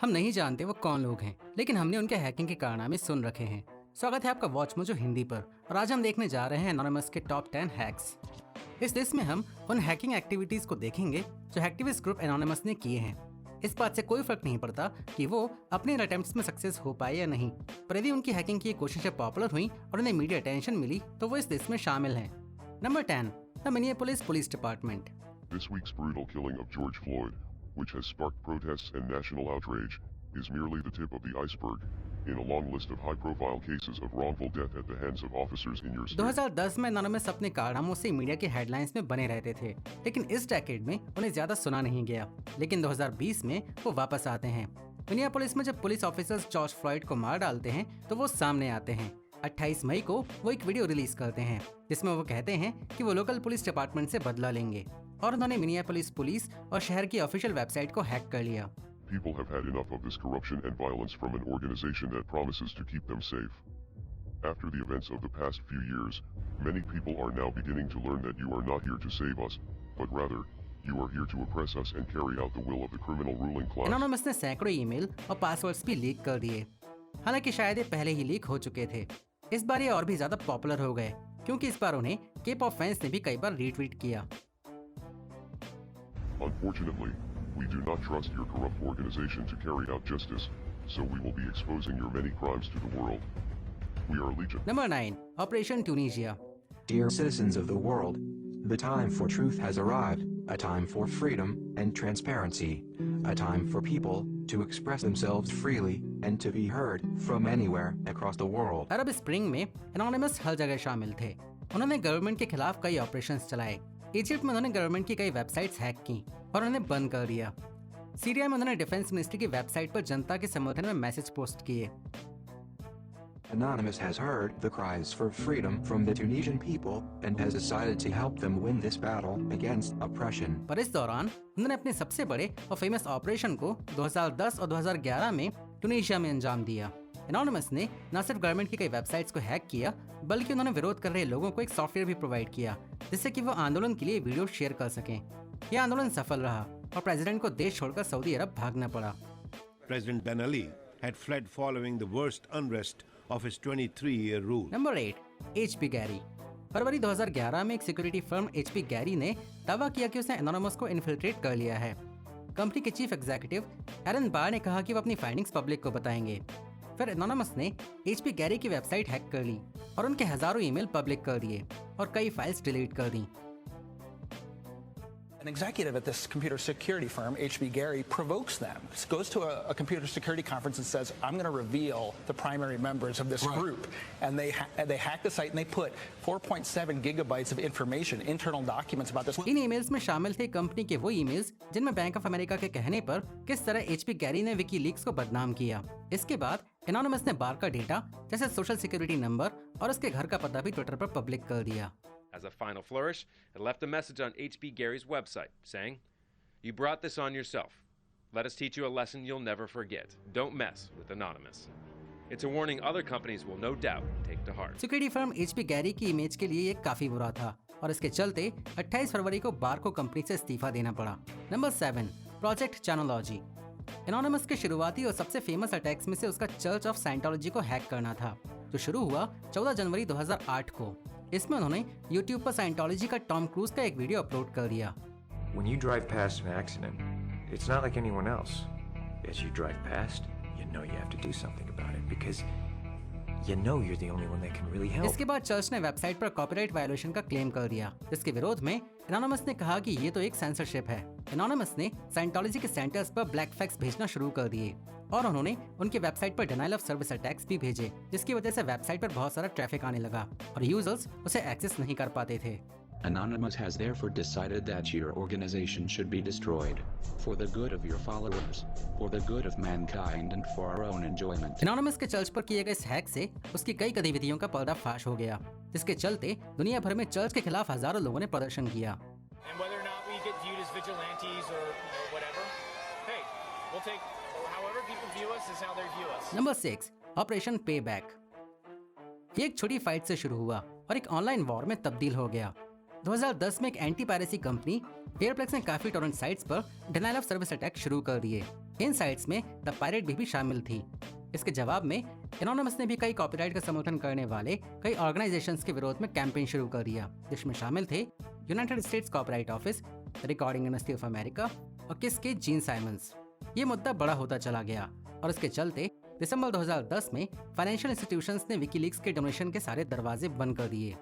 हम नहीं जानते वो कौन लोग हैं, लेकिन हमने उनके हैकिंग के कारनामे सुन रखे हैं। स्वागत है आपका वॉच मोजो हिंदी पर और आज हम देखने जा रहे हैं एनोनिमस के टॉप 10 हैक्स। इस लिस्ट में हम उन हैकिंग एक्टिविटीज को देखेंगे जो हैक्टिविस्ट ग्रुप एनोनिमस ने किए हैं। इस बात से कोई फर्क नहीं पड़ता कि वो अपने अटेम्प्ट्स में सक्सेस हो पाए या नहीं, पर यदि उनकी हैकिंग की कोशिशें पॉपुलर हुई और उन्हें मीडिया अटेंशन मिली तो वो इस लिस्ट में शामिल हैं। Number 10, the Minneapolis police department. This week's brutal killing of George Floyd, which has sparked protests and national outrage, is merely the tip of the iceberg in a long list of high-profile cases of wrongful death at the hands of officers in your state. 2010 में anonymous अपने कारनामों से media की headlines में बने रहते थे, लेकिन इस डेकेड में उन्हें ज्यादा सुना नहीं गया। लेकिन 2020 में वो वापस आते हैं। मिनियापोलिस में जब पुलिस ऑफिसर्स जॉर्ज फ्लॉयड को मार डालते हैं तो वो सामने आते हैं। 28 मई को वो एक वीडियो रिलीज करते हैं जिसमें वो कहते हैं कि वो लोकल पुलिस डिपार्टमेंट से बदला लेंगे और उन्होंने मिनियापोलिस पुलिस और शहर की ऑफिशियल वेबसाइट को हैक कर लिया। People have had enough of this corruption and violence from an organization that promises to keep them safe. After the events of the past few years, many people are now beginning to learn that you are not here to save us, but rather, you are here to oppress us and carry out the will of the criminal ruling class. Anonymous ने सैकड़ों email और passwords भी leak कर दिए। हालांकि शायद ये पहले ही लीक हो चुके थे। इस बार ये और भी ज्यादा पॉपुलर हो गए क्योंकि इस बार उन्हें K-pop फैंस ने भी कई बार रीट्वीट किया। Unfortunately, we do not trust your corrupt organization to carry out justice, so we will be exposing your many crimes to the world. We are Legion. Number 9, Operation Tunisia. Dear citizens of the world, the time for truth has arrived, a time for freedom and transparency, a time for people to express themselves freely and to be heard from anywhere across the world. Arab spring में anonymous हर जगह शामिल थे। उन्होंने government के खिलाफ कई operations चलाए। Egypt में उन्होंने गवर्नमेंट की कई वेबसाइट्स हैक की और उन्हें बंद कर दिया। सीरिया में उन्होंने डिफेंस मिनिस्ट्री की वेबसाइट पर जनता के समर्थन में मैसेज पोस्ट किए। Anonymous has heard the cries for freedom from the Tunisian people and has decided to help them win this battle against oppression. पर इस दौरान उन्होंने अपने सबसे बड़े और फेमस ऑपरेशन को 2010 और 2011 में टूनीशिया में अंजाम दिया। एनोनिमस ने न सिर्फ गवर्नमेंट की कई वेबसाइट्स को हैक किया, बल्कि उन्होंने विरोध कर रहे लोगों को एक सॉफ्टवेयर भी प्रोवाइड किया जिससे कि वो आंदोलन के लिए वीडियो शेयर कर सकें। यह आंदोलन सफल रहा और प्रेसिडेंट को देश छोड़कर सऊदी अरब भागना पड़ा। President Ben Ali had fled following the worst unrest of his 23-year rule. Number 8, HP Gary. फरवरी 2011 में एक सिक्योरिटी फर्म HP गैरी ने दावा किया कि उसने एनोनिमस को इन्फिल्ट्रेट कर लिया है। कंपनी के चीफ एग्जीक्यूटिव एरन बार ने कहा कि वो अपनी फाइंडिंग्स पब्लिक को बताएंगे। फिर एनोनिमस ने HP गैरी की वेबसाइट हैक कर ली और उनके हजारों ईमेल पब्लिक कर दिए और कई फाइल्स डिलीट कर दी। An executive at this computer security firm, HB Gary, provokes them, goes to a computer security conference and says, I'm going to reveal the primary members of this group. And they hack the site and they put 4.7 gigabytes of information, internal documents about this. In emails में शामिल थे company के वो emails जिनमें bank of America के कहने पर किस तरह HP गैरी ने विकीलीक्स को बदनाम किया। इसके बाद एनोनिमस ने बार का डेटा जैसे सोशल सिक्योरिटी नंबर और उसके घर का पता भी ट्विटर पर पब्लिक कर दिया। As a final flourish, it left a message on HB Gary's website saying, "You brought this on yourself. Let us teach you a lesson you'll never forget. Don't mess with Anonymous." It's a warning other companies will no doubt take to heart. Security firm HP Gary की image के लिए ये काफी बुरा था और इसके चलते 28 फरवरी को बार को कंपनी से इस्तीफा देना पड़ा। Number 7, project चैनोलॉजी। एनोनिमस के शुरुआती और सबसे फेमस अटैक्स में से उसका चर्च ऑफ साइंटोलॉजी को हैक करना था, जो शुरू हुआ 14 जनवरी 2008 को। इसमें उन्होंने YouTube पर साइंटोलॉजी का टॉम क्रूज का एक वीडियो अपलोड कर दिया। When you drive past an accident, it's not like anyone else. As you drive past, you know you have to do something about it because you know you're the only one that can really help. इसके बाद church ने website पर copyright violation का claim कर दिया, जिसके विरोध में एनोनिमस ने कहा कि ये तो एक सेंसरशिप है। एनोनिमस ने साइंटोलॉजी के सेंटर्स पर ब्लैक फैक्स भेजना शुरू कर दिए और उन्होंने उनकी वेबसाइट पर डिनाइल ऑफ सर्विस अटैक्स भी भेजे, जिसकी वजह से वेबसाइट पर बहुत सारा ट्रैफिक आने लगा और यूजर्स उसे एक्सेस नहीं कर पाते थे। Anonymous has therefore decided that your organization should be destroyed, for the good of your followers, for the good of mankind and for our own enjoyment. Anonymous के चर्च पर किए गए इस हैक से उसकी कई गतिविधियों का पर्दाफाश हो गया, जिसके चलते दुनिया भर में चर्च के खिलाफ हजारों लोगों ने प्रदर्शन किया। And whether or not we get viewed as vigilantes or whatever, hey, we'll take however people view us is how they view us. Number 6, operation पे बैक। ये एक छोटी फाइट से शुरू हुआ और एक ऑनलाइन वॉर में तब्दील हो गया। 2010 में एक एंटी पायरेसी कंपनी फेयरप्लेक्स ने काफी टोरेंट साइट्स पर डिनायल ऑफ सर्विस अटैक शुरू कर दिए। इन साइट्स में द पायरेट भी शामिल थी। इसके जवाब में एनोनिमस ने भी कई कॉपीराइट का समर्थन करने वाले कई ऑर्गेनाइजेशंस के विरोध में कैंपेन शुरू कर दिया, जिसमें शामिल थे United states copyright office, recording industry of America और किस के जीन साइमंस। ये मुद्दा बड़ा होता चला गया और इसके चलते दिसंबर 2010 में फाइनेंशियल इंस्टीट्यूशंस ने विकीलीक्स के डोनेशन के सारे दरवाजे बंद कर दिए।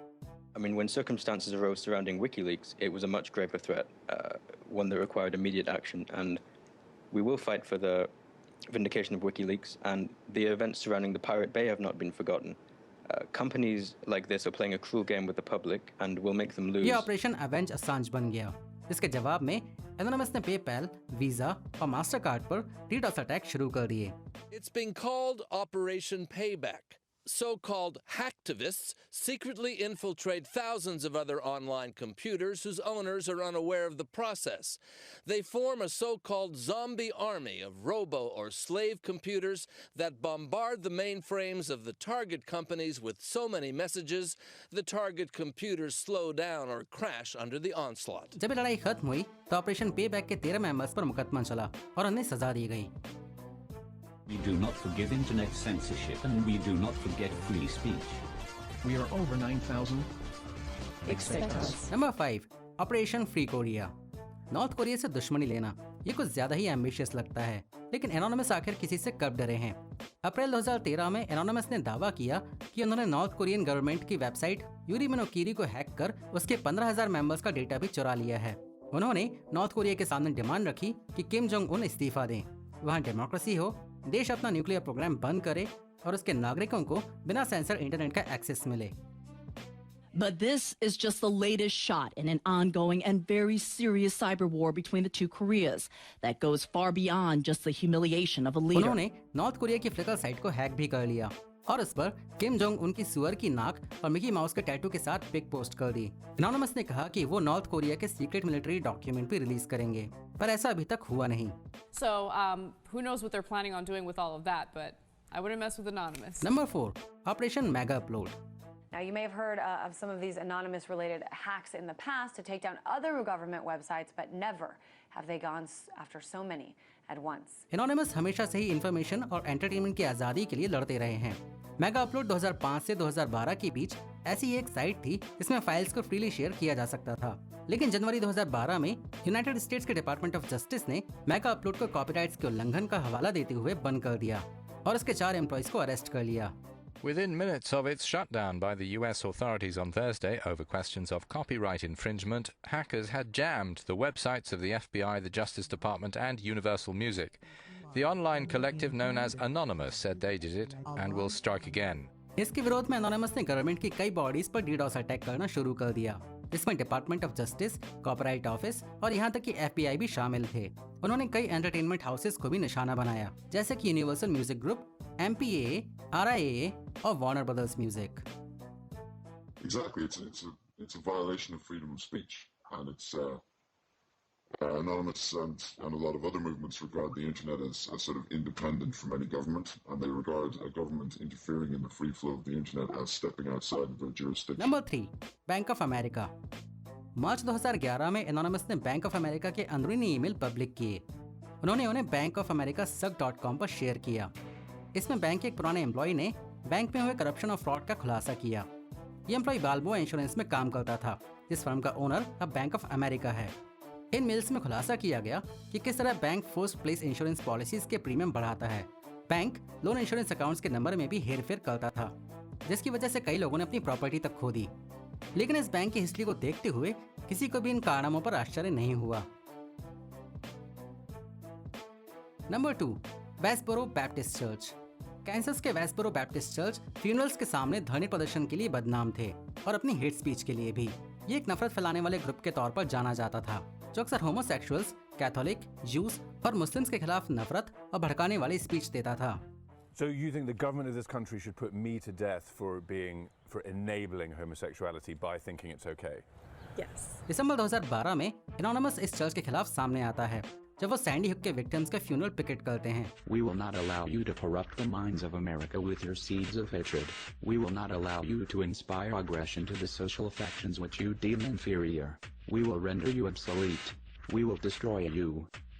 I mean, when circumstances arose surrounding WikiLeaks, it was a much graver threat, one that required immediate action, and we will fight for the vindication of WikiLeaks, and the events surrounding the Pirate Bay have not been forgotten. Companies like this are playing a cruel game with the public and will make them lose. ये operation avenge Assange बन गया। इसके जवाब में anonymous ने PayPal, visa और Mastercard पर DDoS attack शुरू कर दिए। It's being called Operation Payback. So-called hacktivists secretly infiltrate thousands of other online computers whose owners are unaware of the process. They form a so-called zombie army of robo or slave computers that bombard the mainframes of the target companies with so many messages, the target computers slow down or crash under the onslaught. जब लड़ाई खत्म हुई तो operation payback के 13 members पर मुकदमा चला और उन्हें सजा दी गई। We do not forgive internet censorship and we do not forget free speech. We are over 9,000. Expect us. Number 5. Operation free Korea. North Korea से दुश्मनी लेना ये कुछ ज्यादा ही एम्बिशियस लगता है, लेकिन एनोनिमस आखिर किसी से कब डरे हैं। अप्रैल 2013 में एनोनिमस ने दावा किया कि उन्होंने नॉर्थ कोरियन गवर्नमेंट की वेबसाइट यूरी मिनोकिरी को हैक कर उसके 15,000 मेंबर्स का डेटा भी चुरा लिया है। उन्होंने नॉर्थ कोरिया के सामने डिमांड रखी कि किम जोंग उन इस्तीफा दें, वहाँ डेमोक्रेसी हो, देश अपना न्यूक्लियर प्रोग्राम बंद करे और उसके नागरिकों को बिना सेंसर इंटरनेट का एक्सेस मिले। But this is just the latest shot in an ongoing and very serious cyber war between the two Koreas that goes far beyond just the humiliation of a leader. उन्होंने north Korea की flicker site को hack भी कर लिया और उस पर Kim Jong उनकी सुअर की नाक और मिकी माउस के टैटू के साथ पिक पोस्ट कर दी। एनोनिमस ने कहा कि वो नॉर्थ कोरिया के सीक्रेट मिलिट्री डॉक्यूमेंट भी रिलीज करेंगे, पर ऐसा अभी तक हुआ नहीं। So, who knows what they're planning on doing with all of that, but I wouldn't mess with Anonymous. Number 4. Operation mega upload. Now, you may have heard of some of these anonymous-related hacks in the past to take down other government websites, but never have they gone after so many at once. Anonymous हमेशा से ही information और entertainment की आज़ादी के लिए लड़ते रहे हैं। मेगा अपलोड 2005 से 2012 के बीच ऐसी एक साइट थी जिसमें फाइल्स को फ्रीली शेयर किया जा सकता था, लेकिन जनवरी 2012 में यूनाइटेड स्टेट्स के डिपार्टमेंट ऑफ जस्टिस ने मेगा अपलोड को कॉपीराइट्स के उल्लंघन का हवाला देते हुए बंद कर दिया और उसके 4 एम्प्लॉइज को अरेस्ट कर लिया। Within minutes of its shutdown by the US authorities on Thursday over questions of copyright infringement, hackers had jammed the websites of the FBI, the Justice Department and Universal Music. The online collective known as Anonymous said they did it and will strike again. इसके विरोध में anonymous ने government की कई bodies पर DDoS attack करना शुरू कर दिया, जिसमें department of justice, copyright office और यहाँ तक कि FBI भी शामिल थे। उन्होंने कई एंटरटेनमेंट हाउसेस को भी निशाना बनाया, जैसे कि universal music group, MPAA, RIAA और Warner brothers music. Exactly, it's a violation of freedom of speech, and it's Anonymous and a lot of other movements regard the internet as sort of independent from any government, and they regard a government interfering in the free flow of the internet as stepping outside of their jurisdiction. Number 3. Bank of America. मार्च 2011 में anonymous ने bank of America के अंदरूनी email public किए। उन्होंने उन्हें bank of America suck.com पर share किया। इसमें बैंक के एक पुराने एम्प्लॉय ने बैंक में हुए करप्शन और फ्रॉड का खुलासा किया। ये एम्प्लॉय बाल्बोआ इंश्योरेंस में काम करता था, जिस फर्म का ओनर अब बैंक ऑफ अमेरिका है। इन मेल्स में खुलासा किया गया कि किस तरह bank first place insurance policies के प्रीमियम बढ़ाता है। बैंक लोन इंश्योरेंस अकाउंट्स के नंबर में भी हेरफेर करता था, जिसकी वजह से कई लोगों ने अपनी प्रॉपर्टी तक खो दी। लेकिन इस बैंक की हिस्ट्री को देखते हुए किसी को भी इन कारनामों पर आश्चर्य नहीं हुआ। Number 2. Westboro Baptist church. Kansas के वेस्बरो बैप्टिस्ट चर्च फ्यूनरल्स के सामने धरने प्रदर्शन के लिए बदनाम थे और अपनी हेट स्पीच के लिए भी। ये एक नफरत फैलाने वाले ग्रुप के तौर पर जाना जाता था, जो अक्सर होमोसेक्सुअल्स, कैथोलिक, जूस और मुस्लिम्स के खिलाफ नफरत और भड़काने वाली स्पीच देता था। So you think the government of this country should put me to death for enabling homosexuality by thinking it's okay? Yes. दिसंबर 2012 में एनोनिमस इस चर्च के खिलाफ सामने आता है जब वो सैंडी हुक के विक्टिम्स के फ्यूनरल पिकेट करते हैं। We will not allow you to corrupt the minds of America with your seeds of hatred. We will not allow you to inspire aggression to the social factions which you deem inferior. We will render you obsolete. We will destroy you.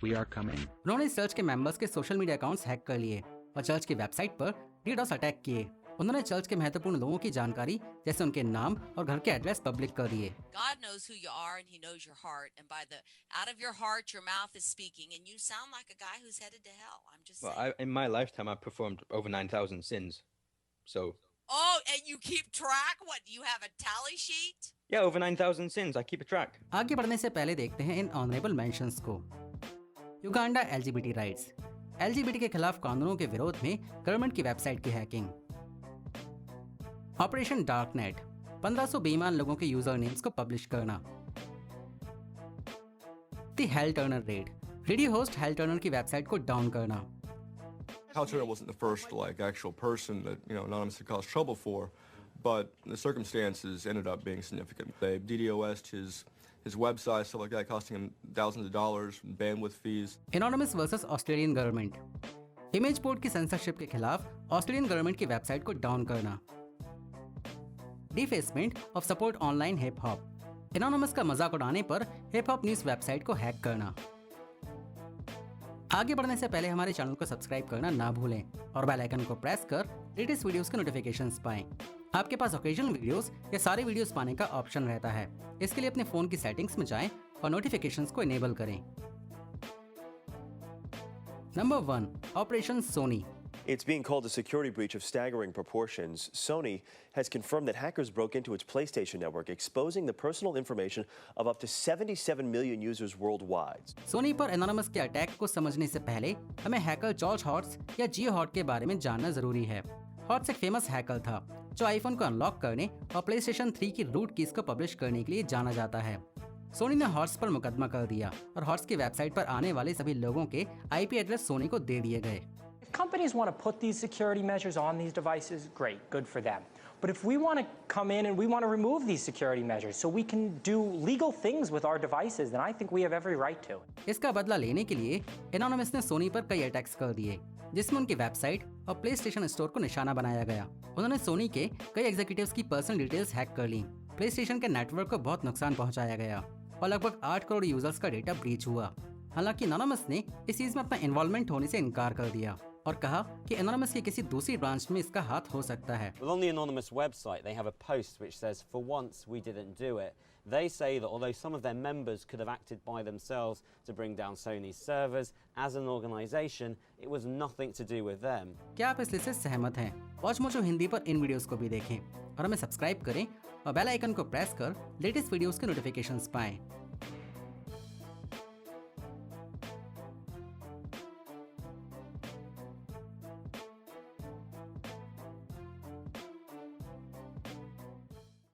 We are coming. उन्होंने इस church के members के social media accounts hack कर लिए और church की website पर DDoS attack किए। उन्होंने चर्च के महत्वपूर्ण लोगों की जानकारी जैसे उनके नाम और घर के एड्रेस पब्लिक कर दिए। God knows who you are and he knows your heart, and by the out of your heart your mouth is speaking, and you sound like a guy who's headed to hell. I'm just saying. In my lifetime I've performed over 9,000 sins. So Oh, and you keep track? What, do you have a tally sheet? yeah, over 9,000 sins. I keep a track. आगे बढ़ने से पहले देखते हैं इन honourable mentions को। Uganda LGBT rights. LGBT के खिलाफ कानूनों के विरोध में गवर्नमेंट की वेबसाइट की हैकिंग। ऑपरेशन डार्कनेट, 1500 बेईमान लोगों के यूजर नेम्स को पब्लिश करना। The hell Turner red, radio host hello Turner की वेबसाइट को डाउन करना। Hal Turner wasn't the first actual person that Anonymous had caused trouble for, but the circumstances ended up being significant. They DDoS'd his website, stuff like that, costing him thousands of dollars, bandwidth fees. Anonymous versus Australian government, image port की censorship के खिलाफ Australian government की website को down करना। Defacement of support online hip hop, anonymous का मजाक उड़ाने पर हिप हॉप न्यूज वेबसाइट को हैक करना। आगे बढ़ने से पहले हमारे चैनल को सब्सक्राइब करना ना भूलें और बेल आइकन को प्रेस कर लेटेस्ट वीडियोस के नोटिफिकेशंस पाएं। आपके पास ओकेजनल वीडियोस या सारे वीडियोस पाने का ऑप्शन रहता है। इसके लिए अपने फोन की सेटिंग्स में जाएं और नोटिफिकेशंस को इनेबल करें। Number 1, operation Sony. It's being called a security breach of staggering proportions. Sony has confirmed that hackers broke into its PlayStation network, exposing the personal information of up to 77 million users worldwide. Soni पर anonymous के attack को समझने से पहले हमें hacker George hots या जियो hot के बारे में जानना जरूरी है। हॉट्स एक फेमस हैकर था जो आईफोन को अनलॉक करने और प्लेस्टेशन 3 की रूट कीज को पब्लिश करने के लिए जाना जाता है। सोनी ने हॉट्स पर मुकदमा कर दिया और हॉट्स की वेबसाइट पर आने वाले सभी लोगों के आईपी एड्रेस सोनी को दे दिए गए। If companies want to put these security measures on these devices, great, good for them. But if we want to come in and we want to remove these security measures so we can do legal things with our devices, then I think we have every right to. इसका बदला लेने के लिए anonymous ने सोनी पर कई attacks कर दिए जिसमें उनकी वेबसाइट और प्लेस्टेशन स्टोर को निशाना बनाया गया। उन्होंने सोनी के कई एग्जीक्यूटिव्स की पर्सनल डिटेल्स हैक कर ली। प्लेस्टेशन के नेटवर्क को बहुत नुकसान पहुंचाया गया और लगभग 8 करोड़ यूजर्स का डेटा ब्रीच हुआ। हालांकि एनोनिमस ने इस चीज में अपना इन्वॉल्वमेंट होने से इनकार कर दिया और कहा कि एनोनिमस की किसी दूसरी ब्रांच में इसका हाथ हो सकता है। Well, on the Anonymous website, they have a post which says, "For once, we didn't do it." They say that although some of their members could have acted by themselves to bring down Sony's servers, as an organisation, it was nothing to do with them. क्या आप इस list से सहमत हैं? Watch mojo Hindi पर इन videos को भी देखें और हमें सब्सक्राइब करें और बेल आइकन को प्रेस कर लेटेस्ट वीडियोस के नोटिफिकेशंस पाएं।